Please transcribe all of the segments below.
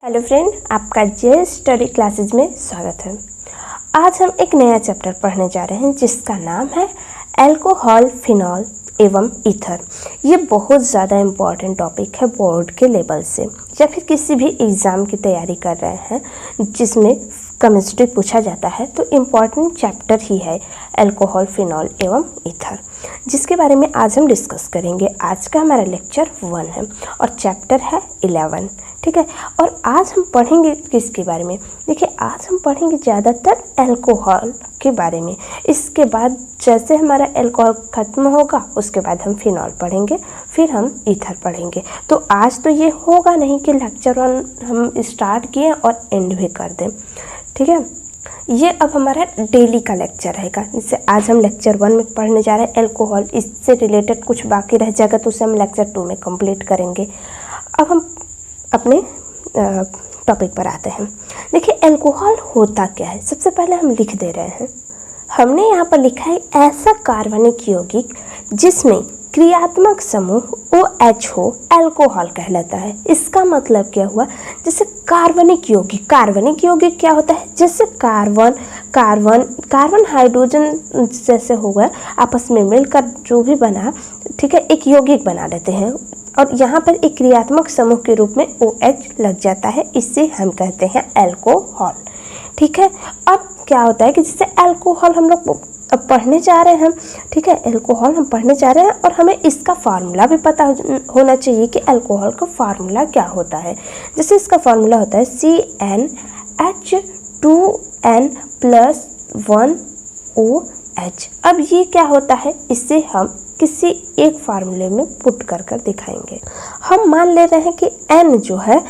Hello friend, आपका जे study classes में स्वागत है। आज हम एक नया चैप्टर पढ़ने जा रहे हैं जिसका नाम है अल्कोहल, फिनॉल एवं ईथर। ये बहुत ज़्यादा इम्पॉर्टेंट टॉपिक है बोर्ड के लेवल से, या फिर किसी भी एग्ज़ाम की तैयारी कर रहे हैं जिसमें केमिस्ट्री पूछा जाता है तो इम्पॉर्टेंट चैप्टर ही है अल्कोहल, फिनॉल एवं ईथर, जिसके बारे में आज हम डिस्कस करेंगे। आज का हमारा लेक्चर 1 है और चैप्टर है 11, ठीक है। और आज हम पढ़ेंगे किसके बारे में? देखिए, आज हम पढ़ेंगे ज़्यादातर अल्कोहल के बारे में। इसके बाद जैसे हमारा अल्कोहल ख़त्म होगा उसके बाद हम फिनॉल पढ़ेंगे, फिर हम ईथर पढ़ेंगे। तो आज तो ये होगा नहीं कि लेक्चर 1 हम स्टार्ट किए और एंड भी कर दें, ठीक है। ये अब हमारा डेली का लेक्चर रहेगा। जैसे आज हम लेक्चर 1 में पढ़ने जा रहे हैं अल्कोहल, इससे रिलेटेड कुछ बाकी रह जाएगा तो उसे हम लेक्चर 2 में कंप्लीट करेंगे। अब हम अपने टॉपिक पर आते हैं। देखिए, अल्कोहल होता क्या है, सबसे पहले हम लिख दे रहे हैं। हमने यहाँ पर लिखा है ऐसा कार्बनिक यौगिक जिसमें क्रियात्मक समूह OH हो, अल्कोहल कहलाता है। इसका मतलब क्या हुआ? जैसे कार्बनिक यौगिक क्या होता है? जैसे कार्बन हाइड्रोजन जैसे हो गया, आपस में मिलकर जो भी बना, ठीक है, एक यौगिक बना देते हैं और यहाँ पर एक क्रियात्मक समूह के रूप में OH लग जाता है। इससे हम कहते हैं अल्कोहल, ठीक है। अब क्या होता है कि जैसे अल्कोहल हम लोग अब पढ़ने जा रहे हैं, ठीक है, अल्कोहल हम पढ़ने जा रहे हैं और हमें इसका फार्मूला भी पता होना चाहिए कि अल्कोहल का फार्मूला क्या होता है। जैसे इसका फार्मूला होता है CnH2n+1OH। अब ये क्या होता है, इससे हम किसी एक फार्मूले में पुट कर दिखाएंगे। हम मान ले रहे हैं कि N जो है,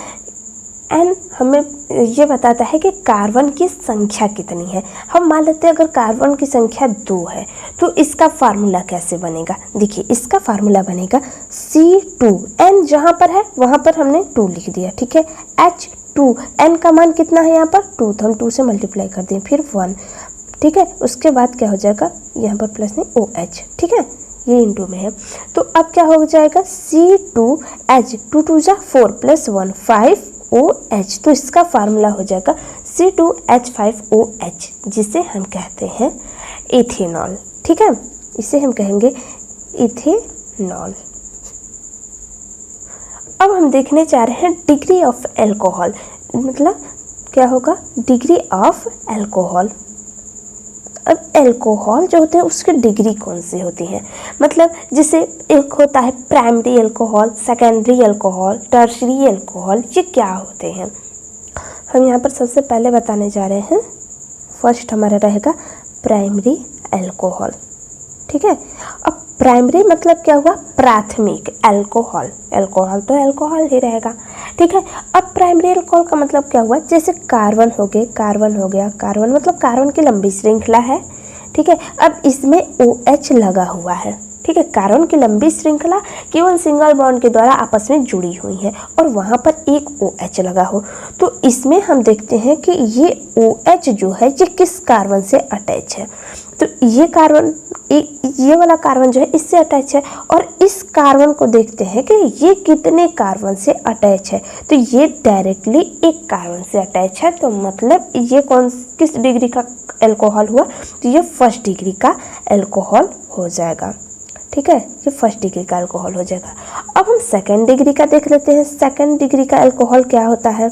N हमें ये बताता है कि कार्बन की संख्या कितनी है। हम मान लेते हैं अगर कार्बन की संख्या 2 है तो इसका फार्मूला कैसे बनेगा? देखिए, इसका फार्मूला बनेगा C2, N जहाँ पर है वहाँ पर हमने 2 लिख दिया, ठीक है। H2, N का मान कितना है यहाँ पर 2, तो हम 2 से मल्टीप्लाई कर दें, फिर 1, ठीक है। उसके बाद क्या हो जाएगा, यहाँ पर प्लस नहीं OH, ठीक है, ये इंटू में है। तो अब क्या हो जाएगा C2H, 2 2 जा 4 + 1 5OH। तो इसका फार्मूला हो जाएगा C2H5OH, जिसे हम कहते हैं इथेनॉल, ठीक है। इसे हम कहेंगे इथेनॉल। अब हम देखने जा रहे हैं डिग्री ऑफ अल्कोहल, मतलब क्या होगा, डिग्री ऑफ अल्कोहल। अब अल्कोहल जो होते हैं उसकी डिग्री कौन सी होती है? मतलब जैसे एक होता है primary alcohol, secondary alcohol, tertiary alcohol, ये क्या होते हैं? हम यहाँ पर सबसे पहले बताने जा रहे हैं। फर्स्ट हमारा रहेगा प्राइमरी अल्कोहल, ठीक है। अब प्राइमरी मतलब क्या हुआ? प्राथमिक अल्कोहल। अल्कोहल तो अल्कोहल ही रहेगा, ठीक है। अब प्राइमरी अल्कोहल का मतलब क्या हुआ? जैसे कार्बन हो गया, कार्बन मतलब कार्बन की लंबी श्रृंखला है, ठीक है। अब इसमें OH लगा हुआ है, ठीक है। कार्बन की लंबी श्रृंखला केवल सिंगल बॉन्ड के द्वारा आपस में जुड़ी हुई है और वहाँ पर एक OH लगा हो, तो इसमें हम देखते हैं कि ये OH जो है ये किस कार्बन से अटैच है। तो ये कार्बन, ये वाला कार्बन जो है इससे अटैच है और इस कार्बन को देखते हैं कि ये कितने कार्बन से अटैच है। तो ये डायरेक्टली एक कार्बन से अटैच है, तो मतलब ये किस डिग्री का अल्कोहल हुआ? तो ये फर्स्ट डिग्री का अल्कोहल हो जाएगा, ठीक है। ये फर्स्ट डिग्री का अल्कोहल हो जाएगा। अब हम सेकेंड डिग्री का देख लेते हैं। सेकेंड डिग्री का अल्कोहल क्या होता है,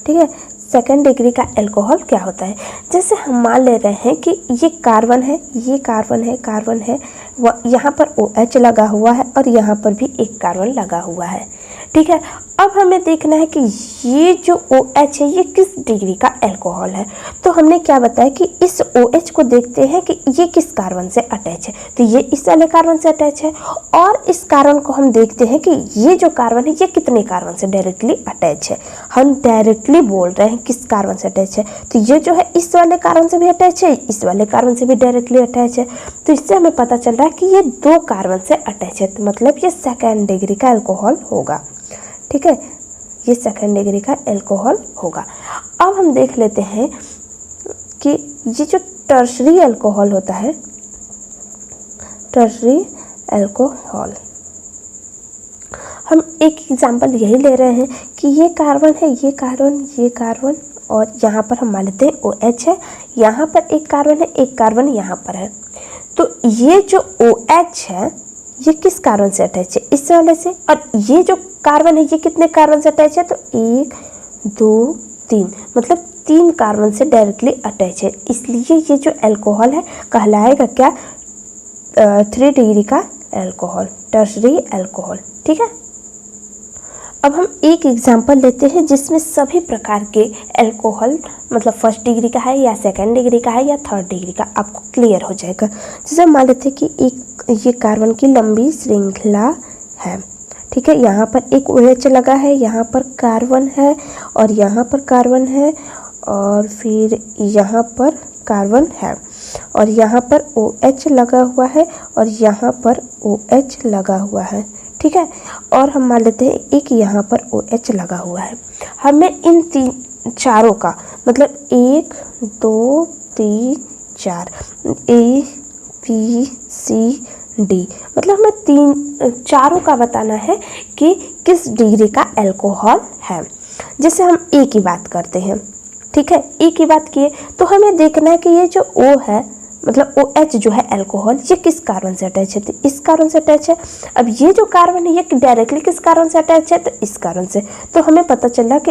ठीक है। सेकेंड डिग्री का अल्कोहल क्या होता है? जैसे हम मान ले रहे हैं कि ये कार्बन है, यहाँ पर OH लगा हुआ है और यहाँ पर भी एक कार्बन लगा हुआ है, ठीक है। अब हमें देखना है कि ये जो OH है ये किस डिग्री का अल्कोहल है। तो हमने क्या बताया कि इस OH को देखते हैं कि ये किस कार्बन से अटैच है, तो ये इस वाले कार्बन से अटैच है। और इस कार्बन को हम देखते हैं कि ये जो कार्बन है ये कितने कार्बन से डायरेक्टली अटैच है। हम डायरेक्टली बोल रहे हैं किस कार्बन से अटैच है, तो ये जो है इस वाले कार्बन से भी अटैच है, इस वाले कार्बन से भी डायरेक्टली अटैच है। तो इससे हमें पता चल रहा है कि ये 2 कार्बन से अटैच है, तो मतलब ये सेकेंड डिग्री का अल्कोहल होगा, ठीक है। ये सेकेंड डिग्री का अल्कोहल होगा। अब हम देख लेते हैं कि ये जो टर्शरी अल्कोहल होता है, टर्शरी अल्कोहल हम एक एग्जांपल यही ले रहे हैं कि ये कार्बन है, ये कार्बन और यहाँ पर हम मान लेते हैं OH है, यहाँ पर एक कार्बन है, एक कार्बन यहाँ पर है। तो ये जो OH है ये किस कार्बन से अटैच है? इस वाले से। और ये जो कार्बन है ये कितने कार्बन से अटैच है? तो 1 2 3, मतलब 3 कार्बन से डायरेक्टली अटैच है। इसलिए ये जो अल्कोहल है कहलाएगा क्या? 3 डिग्री का अल्कोहल, टर्शरी अल्कोहल। ठीक है, अब हम एक एग्जांपल लेते हैं जिसमें सभी प्रकार के अल्कोहल, मतलब फर्स्ट डिग्री का है या सेकंड डिग्री का है या थर्ड डिग्री का, आपको क्लियर हो जाएगा। जैसे मान लेते हैं कि एक ये कार्बन की लंबी श्रृंखला है। ठीक है, यहाँ पर एक OH लगा है, यहाँ पर कार्बन है और यहाँ पर कार्बन है और फिर यहाँ पर कार्बन है और यहाँ पर OH लगा हुआ है और यहाँ पर OH लगा हुआ है। ठीक है, और हम मान लेते हैं एक यहाँ पर OH लगा हुआ है। हमें इन चारों का मतलब 1 2 3 4 A B C D, मतलब हमें चारों का बताना है कि किस डिग्री का अल्कोहल है। जैसे हम A की बात करते हैं, ठीक है, A की बात किए तो हमें देखना है कि ये जो O है, मतलब OH जो है अल्कोहल, ये किस कार्बन से अटैच है? तो इस कार्बन से अटैच है। अब ये जो कार्बन है ये डायरेक्टली किस कार्बन से अटैच है? तो इस कार्बन से। तो हमें पता चला कि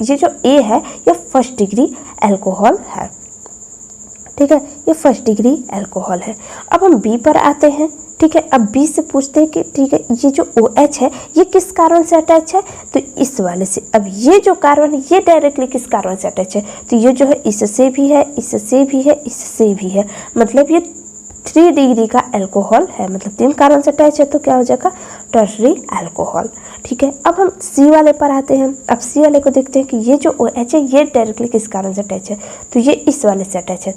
ये जो A है ये फर्स्ट डिग्री अल्कोहल है। ठीक है, ये फर्स्ट डिग्री अल्कोहल है। अब हम B पर आते हैं। ठीक है, अब B से पूछते हैं कि ठीक है ये जो OH है ये किस कार्बन से अटैच है? तो इस वाले से। अब ये जो कार्बन है ये डायरेक्टली किस कार्बन से अटैच है? तो ये जो है इससे भी है, इससे भी है, इससे भी है, मतलब ये 3 डिग्री का अल्कोहल है, मतलब 3 कार्बन से अटैच है। तो क्या हो जाएगा? Tertiary alcohol. ठीक है, अब हम C वाले पर आते हैं। अब C वाले को देखते हैं कि ये जो OH है ये डायरेक्टली किस कार्बन से अटैच है? तो ये इस वाले से अटैच है।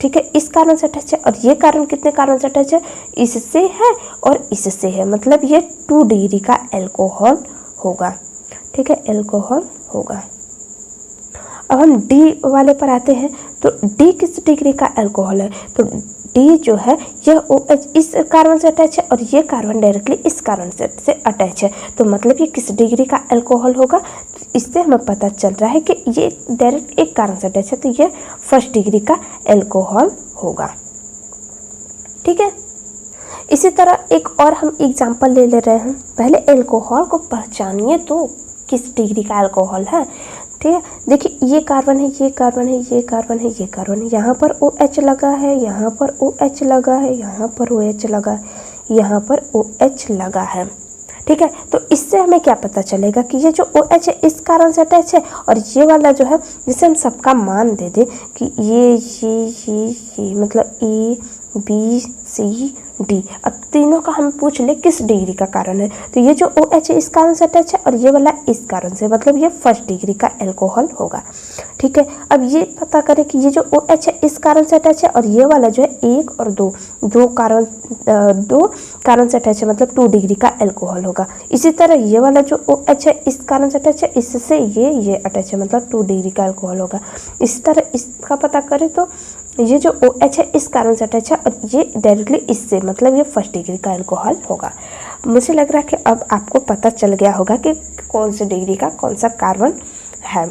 ठीक है, इस कार्बन से अटैच है। और ये कार्बन कितने कार्बन से अटैच है? इससे है और इससे है, मतलब ये 2 डिग्री का अल्कोहल होगा। ठीक है, अल्कोहल होगा। अब हम D वाले पर आते हैं। तो D किस डिग्री का अल्कोहल है? तो D जो है यह OH इस कार्बन से अटैच है और ये कार्बन डायरेक्टली इस कार्बन से अटैच है। तो मतलब ये किस डिग्री का अल्कोहल होगा? तो इससे हमें पता चल रहा है कि ये डायरेक्ट एक कार्बन से अटैच है, तो ये फर्स्ट डिग्री का अल्कोहल होगा। ठीक है, इसी तरह एक और हम एग्जाम्पल ले रहे हैं। पहले अल्कोहल को पहचानिए तो किस डिग्री का अल्कोहल है। ठीक है, देखिए ये कार्बन है, ये कार्बन है, ये कार्बन है, ये कार्बन है, यहाँ पर OH लगा है, यहाँ पर OH लगा है, यहाँ पर OH लगा है, यहाँ पर OH लगा है। ठीक है, तो इससे हमें क्या पता चलेगा कि ये जो OH है इस कार्बन से अटैच है और ये वाला जो है जिसे हम सबका मान दे दें कि ये मतलब A B C D। अब तीनों का हम पूछ ले किस डिग्री का कार्बन है। तो ये जो OH है इस कार्बन से अटैच है और ये वाला इस कार्बन से, मतलब ये फर्स्ट डिग्री का अल्कोहल होगा। ठीक है, अब ये पता करें कि ये जो OH है इस कार्बन से अटैच है और ये वाला जो है 1 और 2 कार्बन से अटैच है, मतलब 2 डिग्री का अल्कोहल होगा। इसी तरह ये वाला जो OH है इस कार्बन से अटैच है, इससे ये अटैच है, मतलब 2 डिग्री का अल्कोहल होगा। इसी तरह इसका पता करें तो ये जो OH है इस कार्बन से अटैच है और ये डायरेक्टली इससे, मतलब ये फर्स्ट डिग्री का अल्कोहल होगा। मुझे लग रहा है कि अब आपको पता चल गया होगा कि कौन से डिग्री का कौन सा कार्बन है।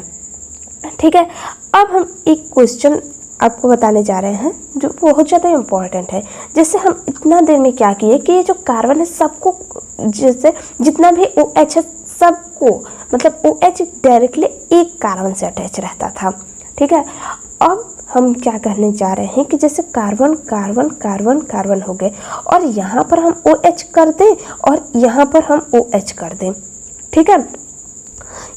ठीक है, अब हम एक क्वेश्चन आपको बताने जा रहे हैं जो बहुत ज़्यादा इम्पोर्टेंट है। जैसे हम इतना देर में क्या किए कि ये जो कार्बन है सबको, जैसे जितना भी OH है सबको, मतलब OH डायरेक्टली एक कार्बन से अटैच रहता था। ठीक है, अब हम क्या कहने जा रहे हैं कि जैसे कार्बन कार्बन कार्बन कार्बन हो गए और यहाँ पर हम OH कर दें और यहाँ पर हम OH कर दें। ठीक है,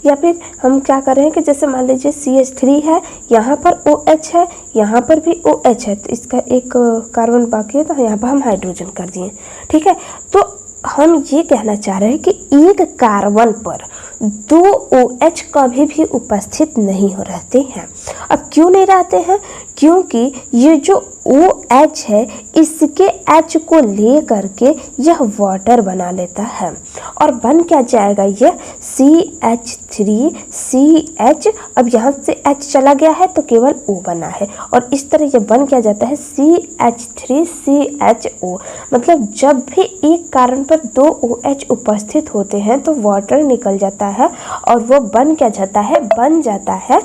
या फिर हम क्या कर रहे हैं कि जैसे मान लीजिए CH3 है, यहाँ पर OH है, यहाँ पर भी OH है, तो इसका एक कार्बन बाकी है, तो यहाँ पर हम हाइड्रोजन कर दिए। ठीक है, तो हम ये कहना चाह रहे हैं कि एक कार्बन पर दो OH कभी भी उपस्थित नहीं हो रहते हैं। अब क्यों नहीं रहते हैं? क्योंकि ये जो OH है इसके H को ले करके यह वाटर बना लेता है और बन क्या जाएगा ये CH3CH। अब यहाँ से H चला गया है तो केवल O बना है और इस तरह ये बन क्या जाता है CH3CHO। मतलब जब भी एक कार्बन पर दो OH उपस्थित होते हैं तो वाटर निकल जाता है और वो बन क्या जाता है, बन जाता है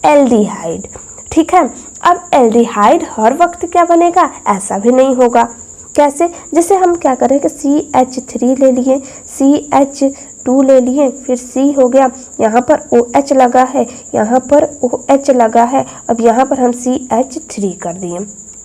एल्डिहाइड। ठीक है। अब एल्डिहाइड हर वक्त क्या बनेगा, ऐसा भी नहीं होगा। कैसे? जैसे हम क्या करेंगे CH3 ले लिए, CH2 ले लिए, फिर C हो गया, यहाँ पर OH लगा है, यहाँ पर OH लगा है, अब यहाँ पर हम CH3 कर दिए।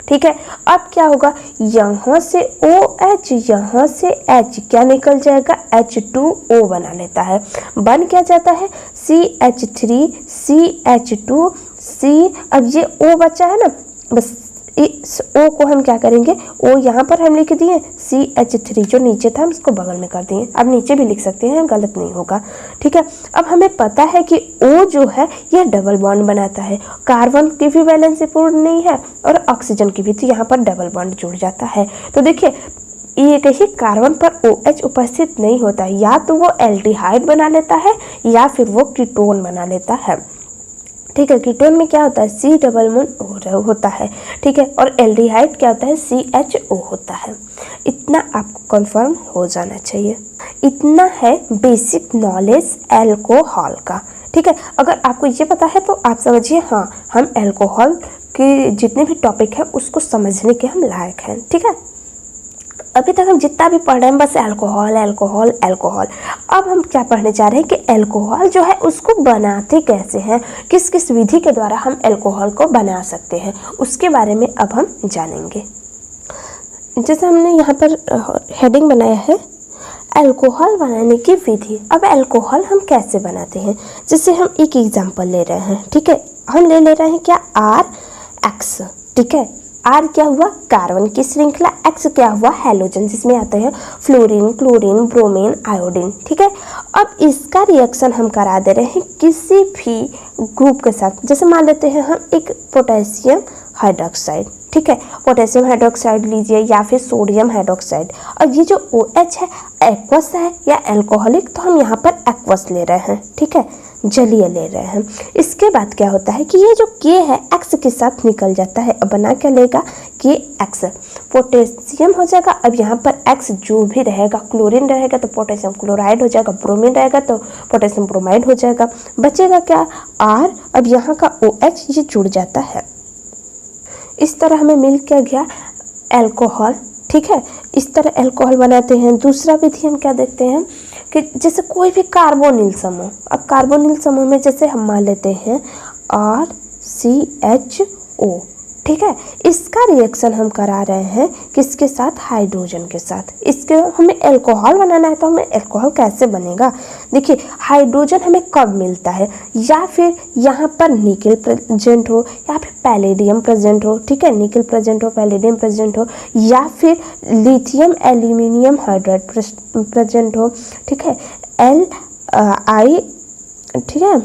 ठीक है। अब क्या होगा, यहाँ से OH, यहाँ से H क्या निकल जाएगा, H2O बना लेता है। बन क्या जाता है CH3CH2 C। अब ये O बचा है ना, बस इस O को हम क्या करेंगे, O यहाँ पर हम लिख दिए, CH3 जो नीचे था हम इसको बगल में कर दिए। अब नीचे भी लिख सकते हैं, गलत नहीं होगा। ठीक है। अब हमें पता है कि O जो है यह डबल बॉन्ड बनाता है, कार्बन की भी वैलेंसी पूर्ण नहीं है और ऑक्सीजन की भी, तो यहाँ पर डबल बॉन्ड जुड़ जाता है। तो देखिए ये कहीं कार्बन पर OH उपस्थित नहीं होता है, या तो वो एल्डिहाइड बना लेता है या फिर वो कीटोन बना लेता है। ठीक है। कीटोन में क्या होता है, C डबल बॉन्ड O होता है। ठीक है। और एल्डिहाइड क्या होता है, CHO होता है। इतना आपको कंफर्म हो जाना चाहिए। इतना है बेसिक नॉलेज अल्कोहल का। ठीक है। अगर आपको ये पता है तो आप समझिए हाँ, हम अल्कोहल के जितने भी टॉपिक है उसको समझने के हम लायक हैं। ठीक है। अभी तक हम जितना भी पढ़ रहे हैं बस अल्कोहल अल्कोहल अल्कोहल। अब हम क्या पढ़ने जा रहे हैं कि अल्कोहल जो है उसको बनाते कैसे हैं, किस किस विधि के द्वारा हम अल्कोहल को बना सकते हैं, उसके बारे में अब हम जानेंगे। जैसे हमने यहाँ पर हेडिंग बनाया है अल्कोहल बनाने की विधि। अब अल्कोहल हम कैसे बनाते हैं, जैसे हम एक एग्जाम्पल ले रहे हैं। ठीक है। हम ले रहे हैं क्या, RX। ठीक है। R क्या हुआ, कार्बन की श्रृंखला, X क्या हुआ, हैलोजन, जिसमें आते हैं फ्लोरीन, क्लोरीन, ब्रोमीन, आयोडीन। ठीक है। अब इसका रिएक्शन हम करा दे रहे हैं किसी भी ग्रुप के साथ। जैसे मान लेते हैं हम एक पोटेशियम हाइड्रोक्साइड। ठीक है। पोटेशियम हाइड्रोक्साइड लीजिए या फिर सोडियम हाइड्रोक्साइड। और ये जो OH है एक्वस है या अल्कोहलिक, तो हम यहाँ पर एक्वस ले रहे हैं। ठीक है, जलीय ले रहे हैं। इसके बाद क्या होता है कि ये जो K है X के साथ निकल जाता है। अब बना क्या लेगा, KX, पोटेशियम हो जाएगा। अब यहाँ पर X जो भी रहेगा, क्लोरीन रहेगा तो पोटेशियम क्लोराइड हो जाएगा, ब्रोमीन रहेगा तो पोटेशियम ब्रोमाइड हो जाएगा। बचेगा क्या, R। अब यहाँ का OH ये जुड़ जाता है। इस तरह हमें मिल क्या गया, अल्कोहल। ठीक है। इस तरह अल्कोहल बनाते हैं। दूसरा विधि हम क्या देखते हैं कि जैसे कोई भी कार्बोनिल समूह, अब कार्बोनिल समूह में जैसे हम मान लेते हैं RCHO। ठीक है। इसका रिएक्शन हम करा रहे हैं किसके साथ, हाइड्रोजन के साथ। इसके हमें अल्कोहल बनाना है तो हमें अल्कोहल कैसे बनेगा, देखिए हाइड्रोजन हमें कब मिलता है, या फिर यहाँ पर निकल प्रेजेंट हो या फिर पैलेडियम प्रेजेंट हो। ठीक है, निकल प्रेजेंट हो, पैलेडियम प्रेजेंट हो, या फिर लिथियम एल्यूमिनियम हाइड्राइड प्रेजेंट हो। ठीक है, ठीक है,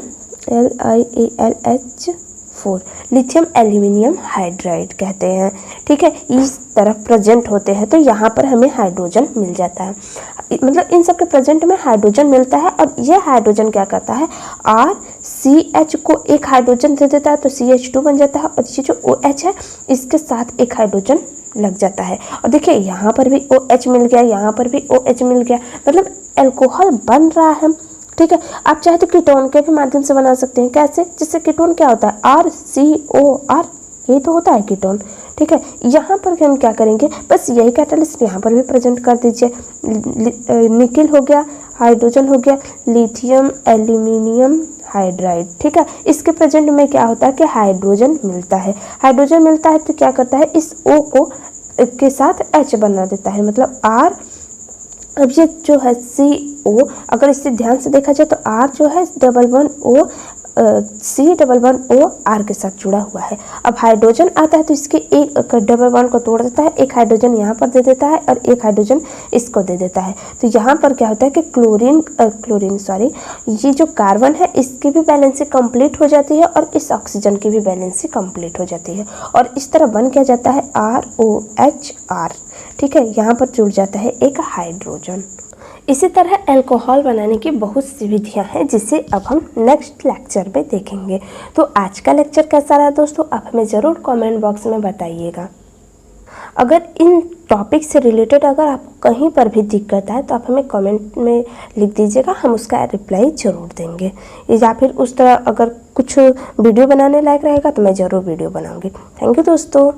LiAlH4 लिथियम एल्यूमिनियम हाइड्राइड कहते हैं। ठीक है, इस तरफ प्रेजेंट होते हैं तो यहाँ पर हमें हाइड्रोजन मिल जाता है। मतलब इन सब के प्रेजेंट में हाइड्रोजन मिलता है। अब ये हाइड्रोजन क्या करता है, RCH को एक हाइड्रोजन दे देता है तो CH2 बन जाता है, और ये जो OH है इसके साथ एक हाइड्रोजन लग जाता है। और देखिए यहाँ पर भी OH मिल गया, यहाँ पर भी OH मिल गया, मतलब अल्कोहल बन रहा है। ठीक है। आप चाहे तो कीटोन के भी माध्यम से बना सकते हैं। कैसे, जैसे कीटोन क्या होता है, RCOR, ये तो होता है कीटोन। ठीक है। यहाँ पर हम क्या करेंगे, बस यही कैटालिस्ट यहाँ पर भी प्रेजेंट कर दीजिए। निकल हो गया, हाइड्रोजन हो गया, लिथियम एल्यूमिनियम हाइड्राइड। ठीक है। इसके प्रेजेंट में क्या होता है कि हाइड्रोजन मिलता है। हाइड्रोजन मिलता है तो क्या करता है, इस O को के साथ H बना देता है, मतलब R। अब ये जो है CO, अगर इसे ध्यान से देखा जाए तो R जो है double bond O C++O R के साथ जुड़ा हुआ है। अब हाइड्रोजन आता है तो इसके एक डबल बॉन्ड को तोड़ देता है, एक हाइड्रोजन यहाँ पर दे देता है और एक हाइड्रोजन इसको दे देता है। तो यहाँ पर क्या होता है कि ये जो कार्बन है इसकी भी बैलेंसी कंप्लीट हो जाती है और इस ऑक्सीजन की भी बैलेंसी कंप्लीट हो जाती है और इस तरह बन क्या जाता है ROHR। ठीक है, यहाँ पर जुड़ जाता है एक हाइड्रोजन। इसी तरह अल्कोहल बनाने की बहुत सी विधियाँ हैं जिसे अब हम नेक्स्ट लेक्चर में देखेंगे। तो आज का लेक्चर कैसा रहा दोस्तों, आप हमें ज़रूर कमेंट बॉक्स में बताइएगा। अगर इन टॉपिक से रिलेटेड अगर आपको कहीं पर भी दिक्कत है तो आप हमें कमेंट में लिख दीजिएगा, हम उसका रिप्लाई ज़रूर देंगे। या फिर उस तरह अगर कुछ वीडियो बनाने लायक रहेगा तो मैं ज़रूर वीडियो बनाऊँगी। थैंक यू दोस्तों।